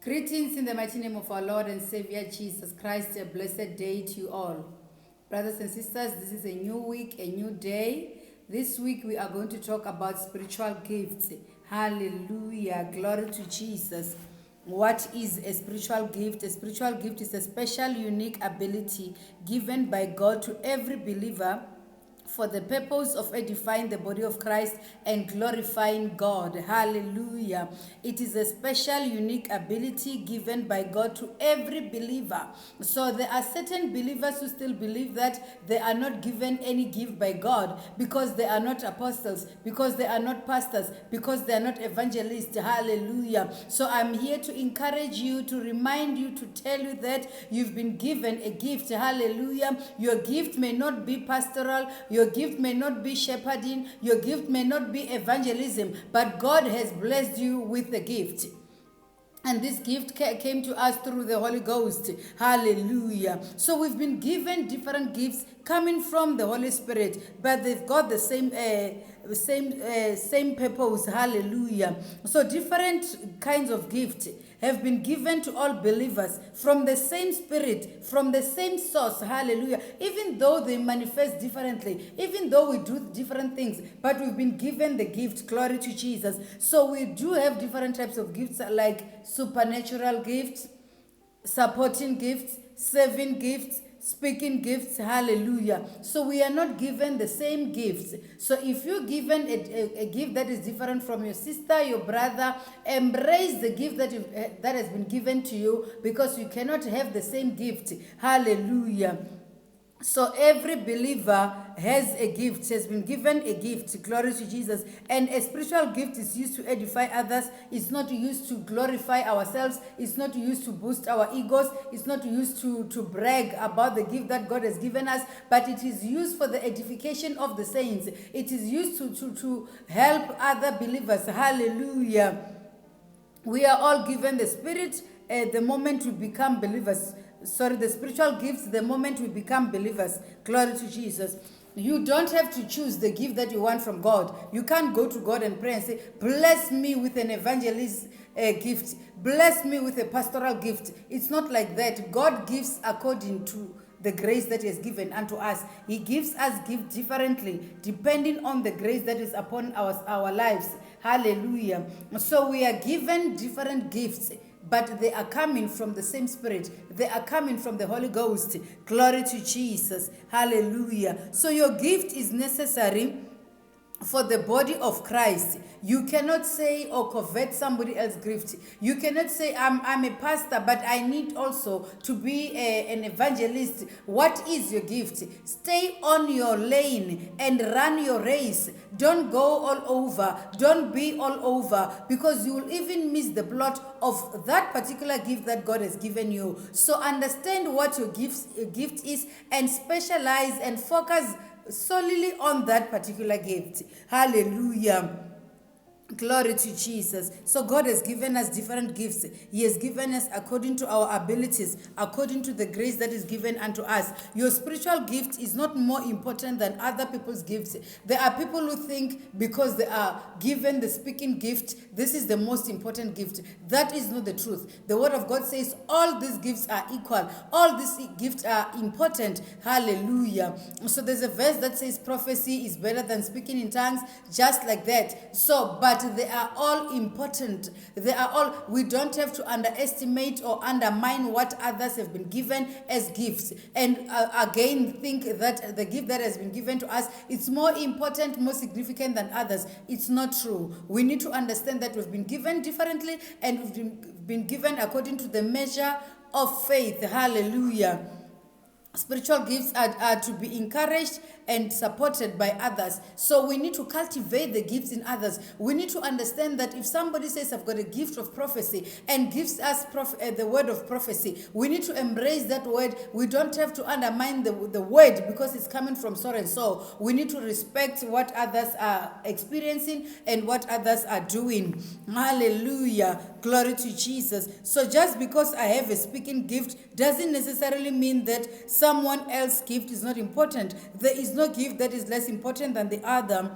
Greetings in the mighty name of our Lord and Savior Jesus Christ. A blessed day to you all. Brothers and sisters, this is a new week, a new day. This week we are going to talk about spiritual gifts. Hallelujah. Glory to Jesus. What is a spiritual gift? A spiritual gift is a special, unique ability given by God to every believer for the purpose of edifying the body of Christ and glorifying God. Hallelujah. It is a special, unique ability given by God to every believer. So there are certain believers who still believe that they are not given any gift by God because they are not apostles, because they are not pastors, because they are not evangelists. Hallelujah. So I'm here to encourage you, to remind you, to tell you that you've been given a gift. Hallelujah. Your gift may not be pastoral, your gift may not be shepherding, your gift may not be evangelism, but God has blessed you with a gift. And this gift came to us through the Holy Ghost. Hallelujah. So we've been given different gifts coming from the Holy Spirit, but they've got the same purpose. Hallelujah. So different kinds of gifts have been given to all believers from the same Spirit, from the same source. Hallelujah. Even though they manifest differently, even though we do different things, but we've been given the gift. Glory to Jesus. So we do have different types of gifts like supernatural gifts, supporting gifts, serving gifts, speaking gifts. Hallelujah. So we are not given the same gifts. So if you're given a gift that is different from your sister, your brother, embrace the gift that has been given to you, because you cannot have the same gift. Hallelujah. So every believer has a gift, has been given a gift. Glory to Jesus. And a spiritual gift is used to edify others. It's not used to glorify ourselves. It's not used to boost our egos. It's not used to brag about the gift that God has given us, but it is used for the edification of the saints. It is used to help other believers. Hallelujah. We are all given the Spirit the moment we become believers. The spiritual gifts the moment we become believers. Glory to Jesus. You don't have to choose the gift that you want from God. You can't go to God and pray and say, bless me with an evangelist gift. Bless me with a pastoral gift. It's not like that. God gives according to the grace that He has given unto us. He gives us gifts differently depending on the grace that is upon our lives. Hallelujah. So we are given different gifts, but they are coming from the same Spirit. They are coming from the Holy Ghost. Glory to Jesus. Hallelujah. So your gift is necessary for the body of Christ. You cannot say or covet somebody else's gift. You cannot say, I'm a pastor, but I need also to be an evangelist. What is your gift? Stay on your lane and run your race. Don't go all over. Don't be all over, because you will even miss the plot of that particular gift that God has given you. So understand what your gift is and specialize and focus solely on that particular gift. Hallelujah. Glory to Jesus. So God has given us different gifts. He has given us according to our abilities, according to the grace that is given unto us. Your spiritual gift is not more important than other people's gifts. There are people who think because they are given the speaking gift, this is the most important gift. That is not the truth. The Word of God says all these gifts are equal. All these gifts are important. Hallelujah. So there's a verse that says prophecy is better than speaking in tongues, just like that. So, but they are all important. We don't have to underestimate or undermine what others have been given as gifts. And again, think that the gift that has been given to us, it's more important, more significant than others. It's not true. We need to understand that we've been given differently, and we've been given according to the measure of faith. Hallelujah. Spiritual gifts are to be encouraged and supported by others. So we need to cultivate the gifts in others. We need to understand that if somebody says, I've got a gift of prophecy, and gives us the word of prophecy, we need to embrace that word. We don't have to undermine the word because it's coming from so and so. We need to respect what others are experiencing and what others are doing. Hallelujah. Glory to Jesus. So just because I have a speaking gift doesn't necessarily mean that someone else's gift is not important. There is no gift that is less important than the other.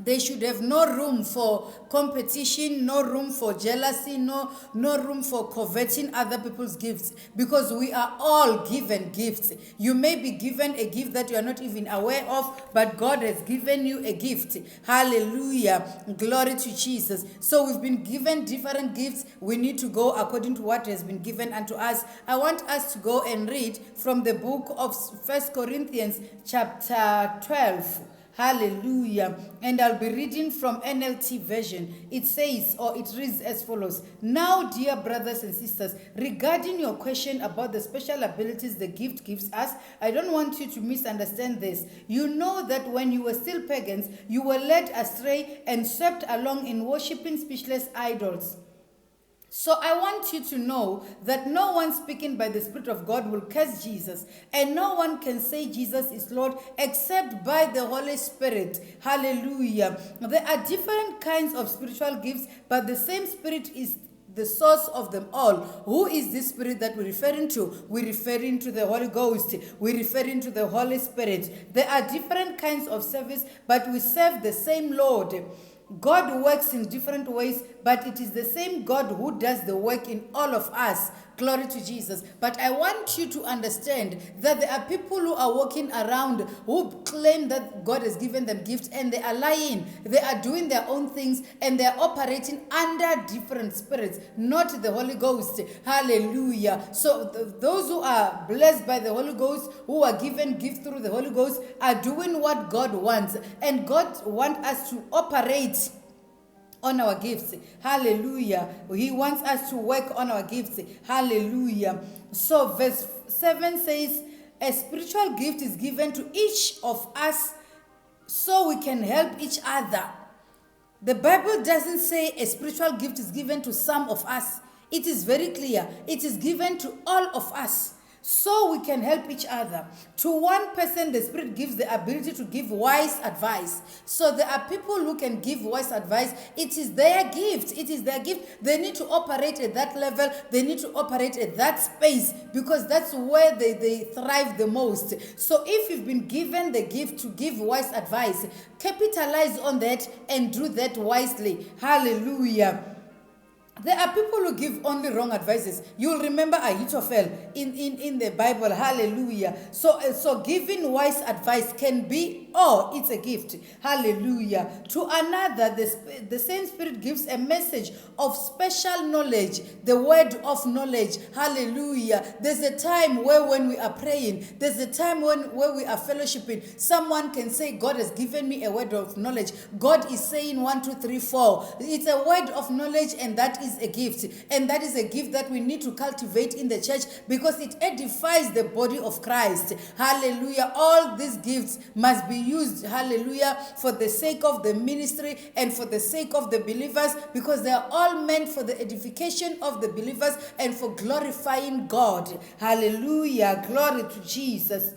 They should have no room for competition, no room for jealousy, no room for coveting other people's gifts, because we are all given gifts. You may be given a gift that you are not even aware of, but God has given you a gift. Hallelujah. Glory to Jesus. So we've been given different gifts. We need to go according to what has been given unto us. I want us to go and read from the book of 1 Corinthians chapter 12. Hallelujah. And I'll be reading from NLT version. It says, or it reads as follows. Now, dear brothers and sisters, regarding your question about the special abilities the gift gives us, I don't want you to misunderstand this. You know that when you were still pagans, you were led astray and swept along in worshiping speechless idols. So I want you to know that no one speaking by the Spirit of God will curse Jesus, and no one can say Jesus is Lord except by the Holy Spirit. Hallelujah. There are different kinds of spiritual gifts, but the same Spirit is the source of them all. Who is this Spirit that we're referring to? We're referring to the Holy Ghost. We're referring to the Holy Spirit. There are different kinds of service, but we serve the same Lord. God works in different ways, but it is the same God who does the work in all of us. Glory to Jesus. But I want you to understand that there are people who are walking around who claim that God has given them gifts, and they are lying. They are doing their own things, and they are operating under different spirits, not the Holy Ghost. Hallelujah. So those who are blessed by the Holy Ghost, who are given gifts through the Holy Ghost, are doing what God wants. And God wants us to operate on our gifts. Hallelujah. He wants us to work on our gifts. Hallelujah. So verse 7 says, a spiritual gift is given to each of us so we can help each other. The Bible doesn't say a spiritual gift is given to some of us. It is very clear. It is given to all of us, so we can help each other. To one person, the Spirit gives the ability to give wise advice. So there are people who can give wise advice. It is their gift. It is their gift. They need to operate at that level. They need to operate at that space, because that's where they thrive the most. So if you've been given the gift to give wise advice, capitalize on that and do that wisely. Hallelujah. There are people who give only wrong advices. You'll remember Ahithophel in the Bible. Hallelujah. So giving wise advice can be, it's a gift. Hallelujah. To another, the same Spirit gives a message of special knowledge, the word of knowledge. Hallelujah. There's a time where when we are praying, there's a time where we are fellowshipping, someone can say, God has given me a word of knowledge. God is saying 1, 2, 3, 4. It's a word of knowledge, and that is a gift. And that is a gift that we need to cultivate in the church, because it edifies the body of Christ. Hallelujah. All these gifts must be used, hallelujah, for the sake of the ministry and for the sake of the believers, because they are all meant for the edification of the believers and for glorifying God. Hallelujah. Glory to Jesus.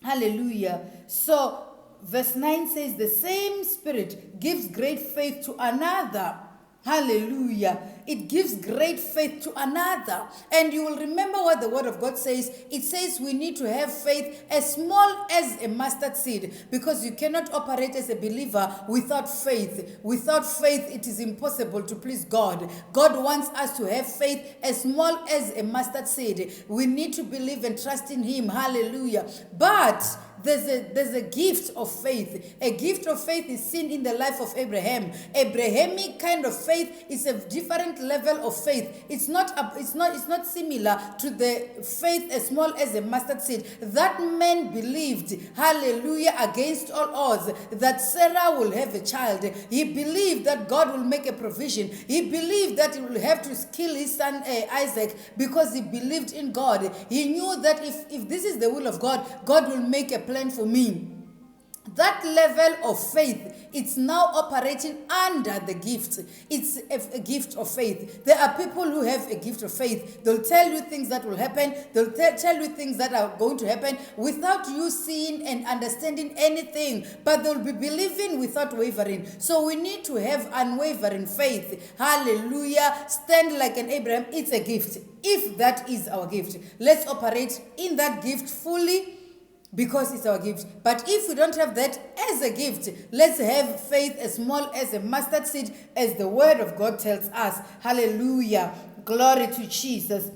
Hallelujah. So verse 9 says, the same Spirit gives great faith to another. Hallelujah. It gives great faith to another. And you will remember what the Word of God says. It says we need to have faith as small as a mustard seed, because you cannot operate as a believer without faith. Without faith, it is impossible to please God. God wants us to have faith as small as a mustard seed. We need to believe and trust in Him. Hallelujah. But there's a gift of faith. A gift of faith is seen in the life of Abraham. Abrahamic kind of faith is a different level of faith. It's not similar to the faith as small as a mustard seed. That man believed, hallelujah, against all odds, that Sarah will have a child. He believed that God will make a provision. He believed that he will have to kill his son Isaac, because he believed in God. He knew that if this is the will of God, God will make a plan for me. That level of faith, it's now operating under the gift. It's a gift of faith. There are people who have a gift of faith. They'll tell you things that will happen. They'll tell you things that are going to happen without you seeing and understanding anything. But they'll be believing without wavering. So we need to have unwavering faith. Hallelujah. Stand like an Abraham. It's a gift. If that is our gift, let's operate in that gift fully. because it's our gift. But if we don't have that as a gift, let's have faith as small as a mustard seed, as the word of God tells us. Hallelujah. Glory to Jesus.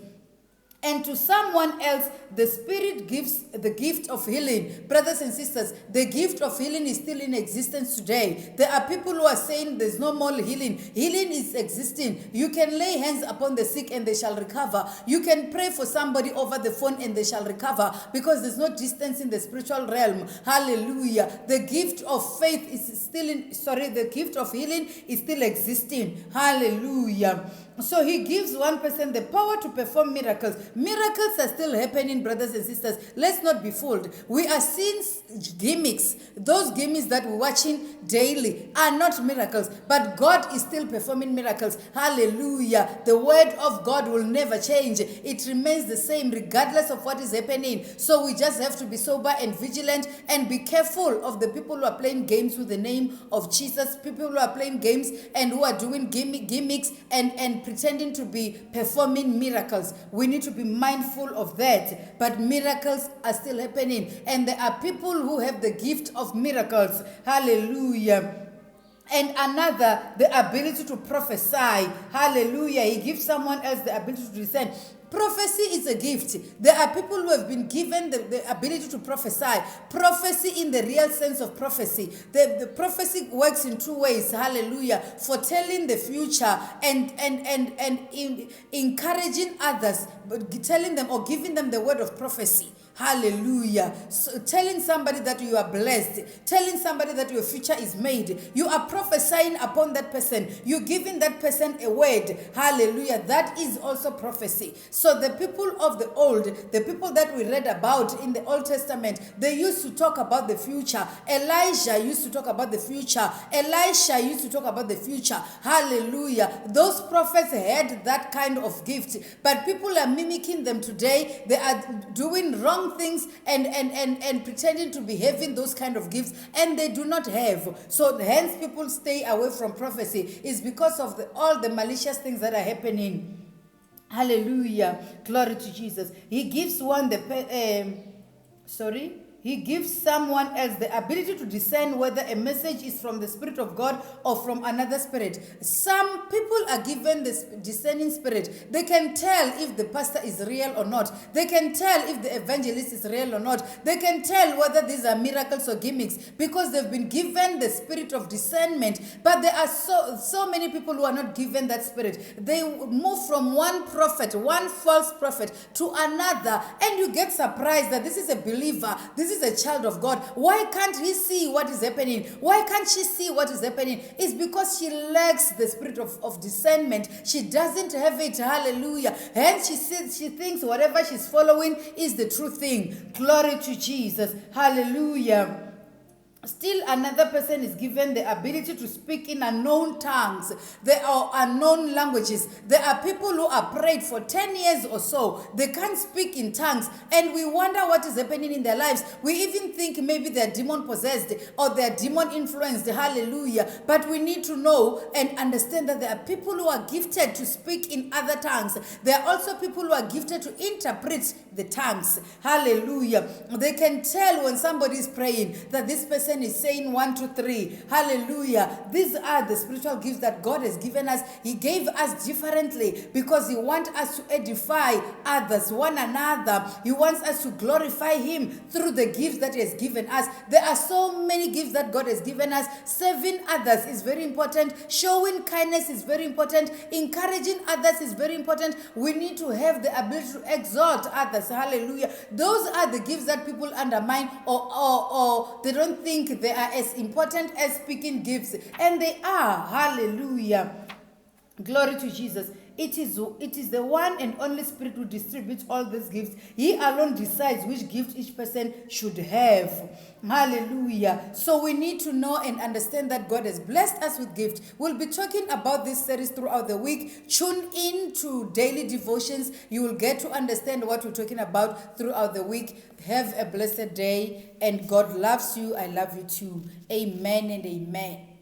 And to someone else, the Spirit gives the gift of healing. Brothers and sisters, the gift of healing is still in existence today. There are people who are saying there's no more healing. Healing is existing. You can lay hands upon the sick and they shall recover. You can pray for somebody over the phone and they shall recover, because there's no distance in the spiritual realm. Hallelujah. The gift of faith is still the gift of healing is still existing. Hallelujah. So he gives one person the power to perform miracles. Miracles are still happening, brothers and sisters. Let's not be fooled. We are seeing gimmicks. Those gimmicks that we're watching daily are not miracles, but God is still performing miracles. Hallelujah. The word of God will never change. It remains the same regardless of what is happening. So we just have to be sober and vigilant and be careful of the people who are playing games with the name of Jesus, people who are playing games and who are doing gimmicks and pretending to be performing miracles. We need to be mindful of that. But miracles are still happening. And there are people who have the gift of miracles. Hallelujah. And another, the ability to prophesy. Hallelujah. He gives someone else the ability to discern. Prophecy is a gift. There are people who have been given the ability to prophesy. Prophecy in the real sense of prophecy. The prophecy works in two ways. Hallelujah. Foretelling the future and encouraging others, telling them or giving them the word of prophecy. Hallelujah. So telling somebody that you are blessed, telling somebody that your future is made. You are prophesying upon that person. You're giving that person a word. Hallelujah. That is also prophecy. So the people of the old, the people that we read about in the Old Testament, they used to talk about the future. Elijah used to talk about the future. Elisha used to talk about the future. Hallelujah. Those prophets had that kind of gift. But people are mimicking them today. They are doing wrong things and pretending to be having those kind of gifts, and they do not have. So hence people stay away from prophecy. Is because of all the malicious things that are happening. Hallelujah. Glory to Jesus. He gives one He gives someone else the ability to discern whether a message is from the Spirit of God or from another spirit. Some people are given this discerning spirit. They can tell if the pastor is real or not. They can tell if the evangelist is real or not. They can tell whether these are miracles or gimmicks, because they've been given the spirit of discernment. But there are so many people who are not given that spirit. They move from one prophet, one false prophet, to another, and you get surprised that this is a believer, this is a child of God. Why can't he see what is happening? Why can't she see what is happening? It's because she lacks the spirit of discernment. She doesn't have it. Hallelujah. Hence she thinks whatever she's following is the true thing. Glory to Jesus. Hallelujah. Still another person is given the ability to speak in unknown tongues. There are unknown languages. There are people who are prayed for 10 years or so. They can't speak in tongues. And we wonder what is happening in their lives. We even think maybe they're demon possessed or they're demon influenced. Hallelujah. But we need to know and understand that there are people who are gifted to speak in other tongues. There are also people who are gifted to interpret the tongues. Hallelujah. They can tell when somebody is praying that this person is saying 1, 2, 3. Hallelujah. These are the spiritual gifts that God has given us. He gave us differently because He wants us to edify others, one another. He wants us to glorify Him through the gifts that He has given us. There are so many gifts that God has given us. Serving others is very important. Showing kindness is very important. Encouraging others is very important. We need to have the ability to exhort others. Hallelujah. Those are the gifts that people undermine or they don't think they are as important as speaking gifts. And they are. Hallelujah. Glory to Jesus. It is the one and only Spirit who distributes all these gifts. He alone decides which gift each person should have. Hallelujah. So we need to know and understand that God has blessed us with gifts. We'll be talking about this series throughout the week. Tune in to daily devotions. You will get to understand what we're talking about throughout the week. Have a blessed day, and God loves you. I love you too. Amen and amen.